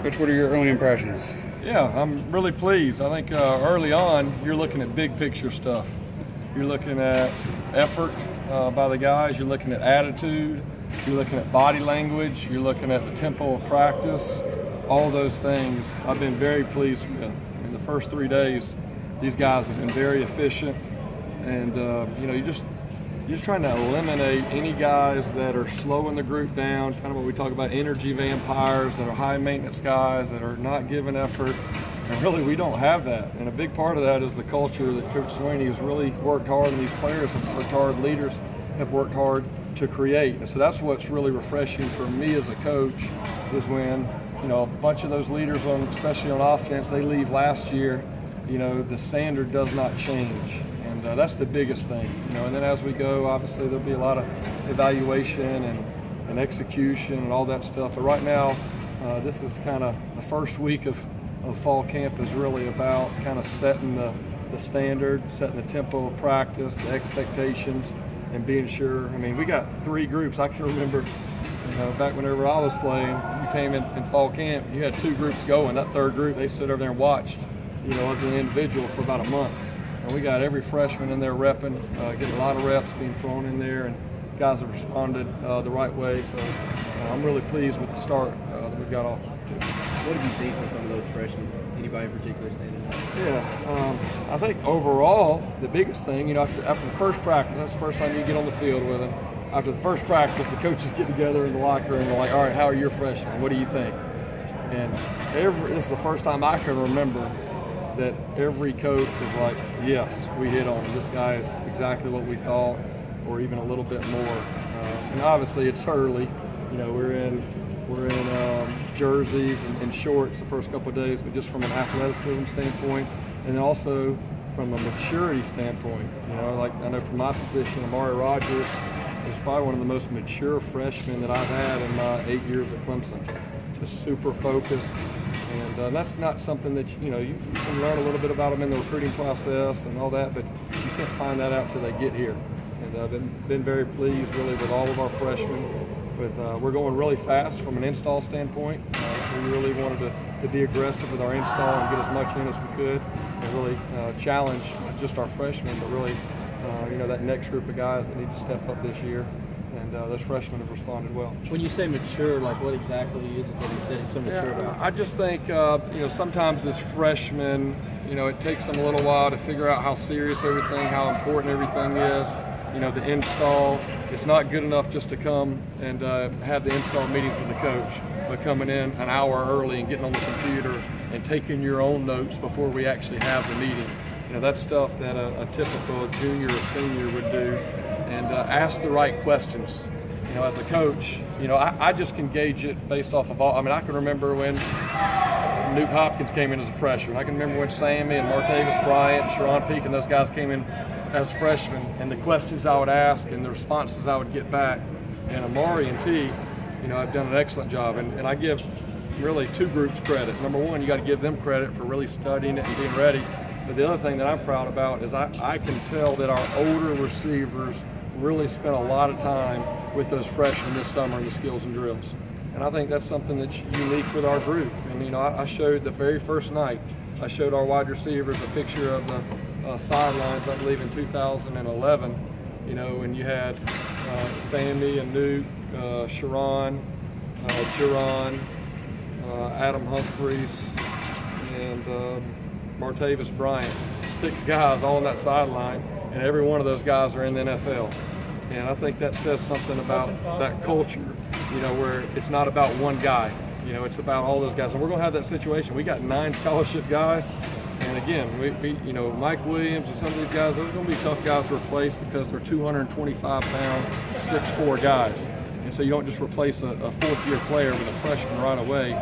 Coach, what are your early impressions? Yeah, I'm really pleased. I think early on, you're looking at big picture stuff. You're looking at effort by the guys. You're looking at attitude. You're looking at body language. You're looking at the tempo of practice. All those things I've been very pleased with. In the first 3 days, these guys have been very efficient, and you're just trying to eliminate any guys that are slowing the group down, kind of what we talk about, energy vampires, that are high maintenance guys, that are not giving effort. And really, we don't have that. And a big part of that is the culture that Coach Sweeney has really worked hard, and these players have worked hard, leaders have worked hard to create. And so that's what's really refreshing for me as a coach, is when, a bunch of those leaders, especially on offense, they leave last year, the standard does not change. And that's the biggest thing, and then as we go, obviously there'll be a lot of evaluation and execution and all that stuff. But right now, this is kind of the first week of fall camp is really about kind of setting the standard, setting the tempo of practice, the expectations, and being sure. I mean, we got 3 groups. I can remember, back whenever I was playing, you came in fall camp, you had 2 groups going. That third group, they stood over there and watched, as an individual for about a month. And we got every freshman in there repping, getting a lot of reps being thrown in there, and guys have responded the right way. So I'm really pleased with the start that we've got off to. What have you seen from some of those freshmen? Anybody in particular standing out? Yeah, I think overall the biggest thing, after the first practice, that's the first time you get on the field with them. After the first practice, the coaches get together in the locker room and they're like, all right, how are your freshmen? What do you think? And this is the first time I can remember that every coach was like, yes, we hit on him. This guy is exactly what we thought, or even a little bit more. And obviously it's early. We're in jerseys and shorts the first couple of days, but just from an athleticism standpoint, and then also from a maturity standpoint. Like I know from my position, Amari Rogers is probably one of the most mature freshmen that I've had in my 8 years at Clemson. Just super focused. And that's not something that, you can learn a little bit about them in the recruiting process and all that, but you can't find that out till they get here. And I've been very pleased really with all of our freshmen. We're going really fast from an install standpoint. We really wanted to be aggressive with our install and get as much in as we could, and really challenge not just our freshmen, but really that next group of guys that need to step up this year. And those freshmen have responded well. When you say mature, like what exactly is it that he's so mature about? I just think, sometimes as freshmen, it takes them a little while to figure out how serious everything, how important everything is. The install, it's not good enough just to come and have the install meetings with the coach, but coming in an hour early and getting on the computer and taking your own notes before we actually have the meeting. That's stuff that a typical junior or senior would do, and ask the right questions. As a coach, I just can gauge it based off of all. I mean, I can remember when Nuke Hopkins came in as a freshman. I can remember when Sammy and Martavis Bryant, Sharon Peak, and those guys came in as freshmen, and the questions I would ask and the responses I would get back. And Amari and T, have done an excellent job. And I give really 2 groups credit. Number one, you got to give them credit for really studying it and being ready. But the other thing that I'm proud about is I can tell that our older receivers really spent a lot of time with those freshmen this summer in the skills and drills. And I think that's something that's unique with our group. And I showed the very first night, I showed our wide receivers a picture of the sidelines, I believe in 2011, and you had Sammy and Nuke, Sharon, Jaron, Adam Humphreys, and Martavis Bryant. 6 guys all on that sideline, and every one of those guys are in the NFL. And I think that says something about that culture, where it's not about one guy. It's about all those guys. And we're going to have that situation. We got 9 scholarship guys. And again, we Mike Williams and some of these guys, those are going to be tough guys to replace because they're 225-pound, 6'4" guys. And so you don't just replace a 4th-year player with a freshman right away.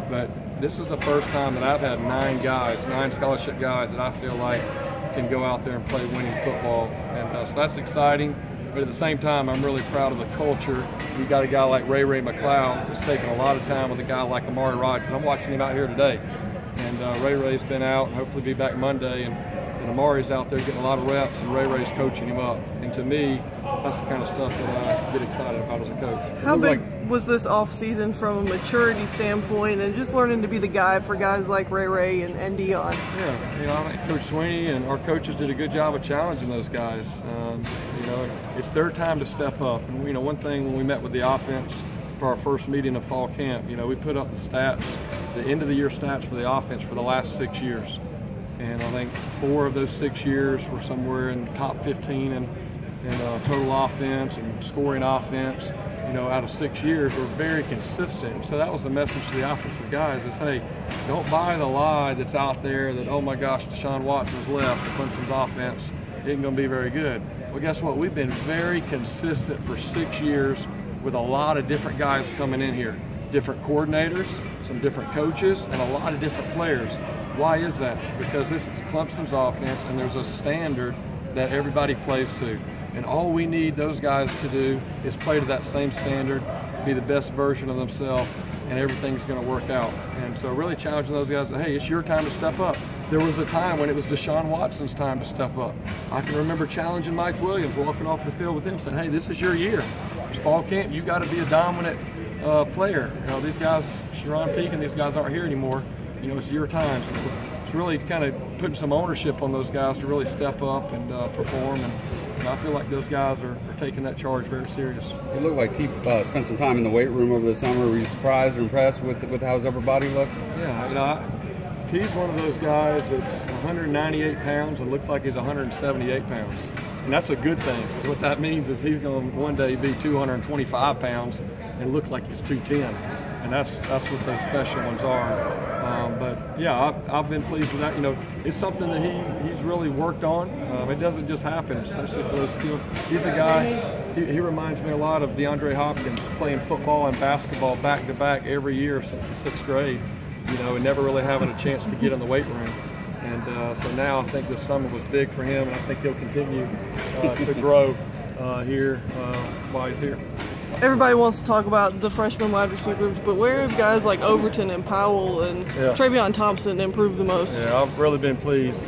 But this is the first time that I've had 9 scholarship guys that I feel like can go out there and play winning football. And so that's exciting. But at the same time, I'm really proud of the culture. We got a guy like Ray McLeod that's taken a lot of time with a guy like Amari Rogers. I'm watching him out here today. And Ray's been out and hopefully be back Monday. And Amari's out there getting a lot of reps, and Ray's coaching him up. And to me, that's the kind of stuff that I get excited about as a coach. How big was this off-season from a maturity standpoint and just learning to be the guy for guys like Ray and Dion? Yeah, I think Coach Sweeney and our coaches did a good job of challenging those guys. It's their time to step up. And one thing when we met with the offense for our first meeting of fall camp, we put up the stats, the end of the year stats for the offense for the last 6 years. And I think 4 of those 6 years were somewhere in the top 15 in total offense and scoring offense. Out of 6 years, we're very consistent. So that was the message to the offensive guys is, hey, don't buy the lie that's out there that, oh my gosh, Deshaun Watson's left, Clemson's offense isn't going to be very good. Well, guess what? We've been very consistent for 6 years with a lot of different guys coming in here, different coordinators, some different coaches, and a lot of different players. Why is that? Because this is Clemson's offense, and there's a standard that everybody plays to. And all we need those guys to do is play to that same standard, be the best version of themselves, and everything's going to work out. And so really challenging those guys, hey, it's your time to step up. There was a time when it was Deshaun Watson's time to step up. I can remember challenging Mike Williams, walking off the field with him, saying, hey, this is your year. It's fall camp. You got to be a dominant player. These guys, Sharon Peak and these guys aren't here anymore. It's your time. So it's really kind of putting some ownership on those guys to really step up and perform. And I feel like those guys are taking that charge very serious. It looked like T spent some time in the weight room over the summer. Were you surprised or impressed with how his upper body looked? Yeah, T's one of those guys that's 198 pounds and looks like he's 178 pounds. And that's a good thing, because what that means is he's going to one day be 225 pounds and look like he's 210. And that's what those special ones are. But yeah, I've been pleased with that. It's something that he's really worked on. It doesn't just happen, especially for those skills. He's a guy, he reminds me a lot of DeAndre Hopkins, playing football and basketball back to back every year since the 6th grade, and never really having a chance to get in the weight room. And so now I think this summer was big for him, and I think he'll continue to grow here while he's here. Everybody wants to talk about the freshman wide receivers, but where have guys like Overton and Powell and Travion Thompson improved the most? Yeah, I've really been pleased.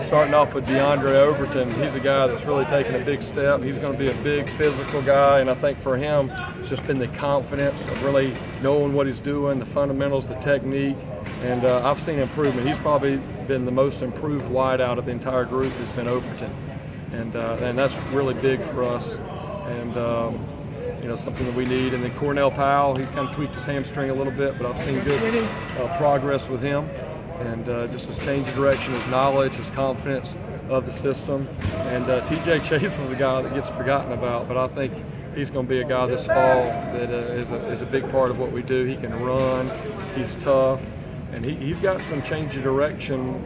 Starting off with DeAndre Overton, he's a guy that's really taken a big step. He's going to be a big physical guy, and I think for him, it's just been the confidence of really knowing what he's doing, the fundamentals, the technique, and I've seen improvement. He's probably been the most improved wide out of the entire group has been Overton, and that's really big for us. And something that we need. And then Cornell Powell, he kind of tweaked his hamstring a little bit, but I've seen good progress with him. And just his change of direction, his knowledge, his confidence of the system. And TJ Chase is a guy that gets forgotten about, but I think he's going to be a guy this fall that is a big part of what we do. He can run, he's tough, and he's got some change of direction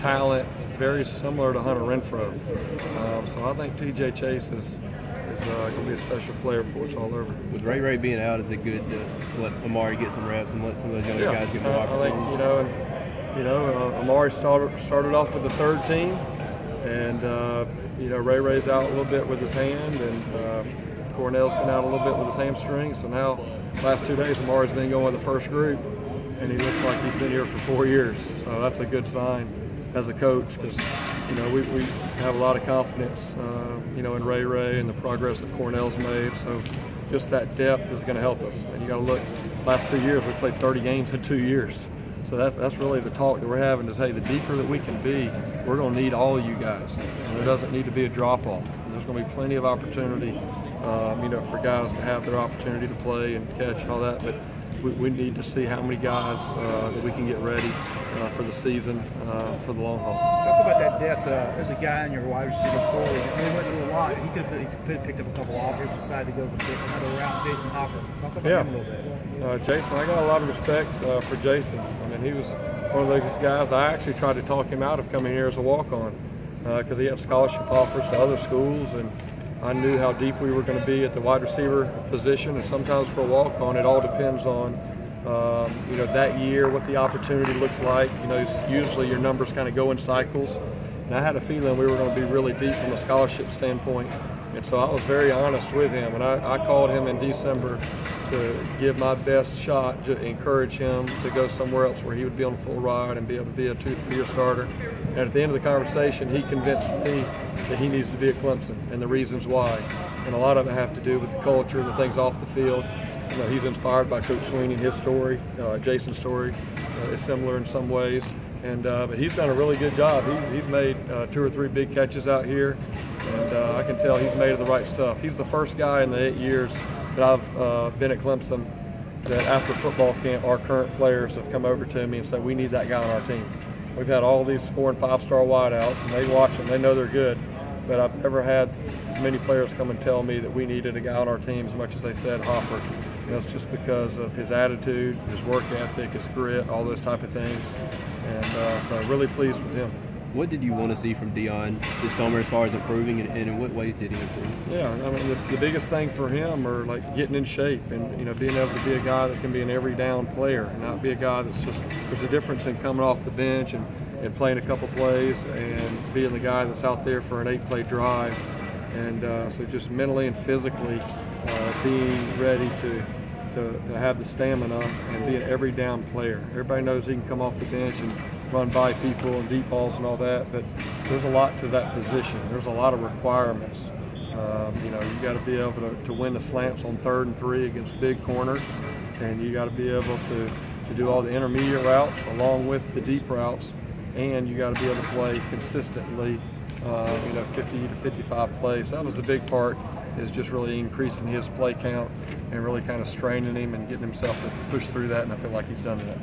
talent, very similar to Hunter Renfro. So I think TJ Chase is going to be a special player before it's all over. With Ray being out, is it good to let Amari get some reps and let some of those younger guys get more opportunities? I think, Amari started off with the 3rd team, and Ray's out a little bit with his hand, and Cornell's been out a little bit with his hamstring. So now, last 2 days, Amari's been going with the first group, and he looks like he's been here for 4 years. So that's a good sign as a coach, because we have a lot of confidence in Ray and the progress that Cornell's made. So just that depth is going to help us. And you got to look, last 2 years we played 30 games in 2 years. So that's really the talk that we're having is, hey, the deeper that we can be, we're going to need all of you guys. And there doesn't need to be a drop-off. There's going to be plenty of opportunity, for guys to have their opportunity to play and catch and all that. But we need to see how many guys that we can get ready for the season, for the long haul. Talk about that depth. There's a guy in your wide receiver core. He went through a lot. He could have picked up a couple offers, decided to go another route. Jason Hopper. Talk about him a little bit. Jason, I got a lot of respect for Jason. I mean, he was one of those guys. I actually tried to talk him out of coming here as a walk-on because he had scholarship offers to other schools, and I knew how deep we were going to be at the wide receiver position, and sometimes for a walk-on, it all depends on, that year, what the opportunity looks like. Usually your numbers kind of go in cycles, and I had a feeling we were going to be really deep from a scholarship standpoint And so I was very honest with him, and I called him in December to give my best shot to encourage him to go somewhere else where he would be on a full ride and be able to be a 2-3-year starter. And at the end of the conversation, he convinced me that he needs to be at Clemson and the reasons why. And a lot of it have to do with the culture and the things off the field. You know, he's inspired by Coach Sweeney and his story. Jason's story is similar in some ways. And but he's done a really good job. He's made 2 or 3 big catches out here, and I can tell he's made of the right stuff. He's the first guy in the 8 years that I've been at Clemson that after football camp, our current players have come over to me and said, we need that guy on our team. We've had all these 4- and 5-star wideouts, and they watch them, they know they're good, but I've never had as many players come and tell me that we needed a guy on our team as much as they said Hopper. And that's just because of his attitude, his work ethic, his grit, all those type of things. And so I'm really pleased with him. What did you want to see from Dion this summer as far as improving, and in what ways did he improve? Yeah, I mean, the biggest thing for him are like getting in shape and, you know, being able to be a guy that can be an every down player and not be a guy that's just, there's a difference in coming off the bench and playing a couple plays and being the guy that's out there for an 8-play drive. And so just mentally and physically being ready to have the stamina and be an every down player. Everybody knows he can come off the bench and run by people and deep balls and all that, but there's a lot to that position. There's a lot of requirements. You know, you got to be able to win the slants on 3rd and 3 against big corners, and you got to be able to do all the intermediate routes along with the deep routes, and you got to be able to play consistently, you know, 50 to 55 plays. So that was the big part, is just really increasing his play count and really kind of straining him and getting himself to push through that, and I feel like he's done that.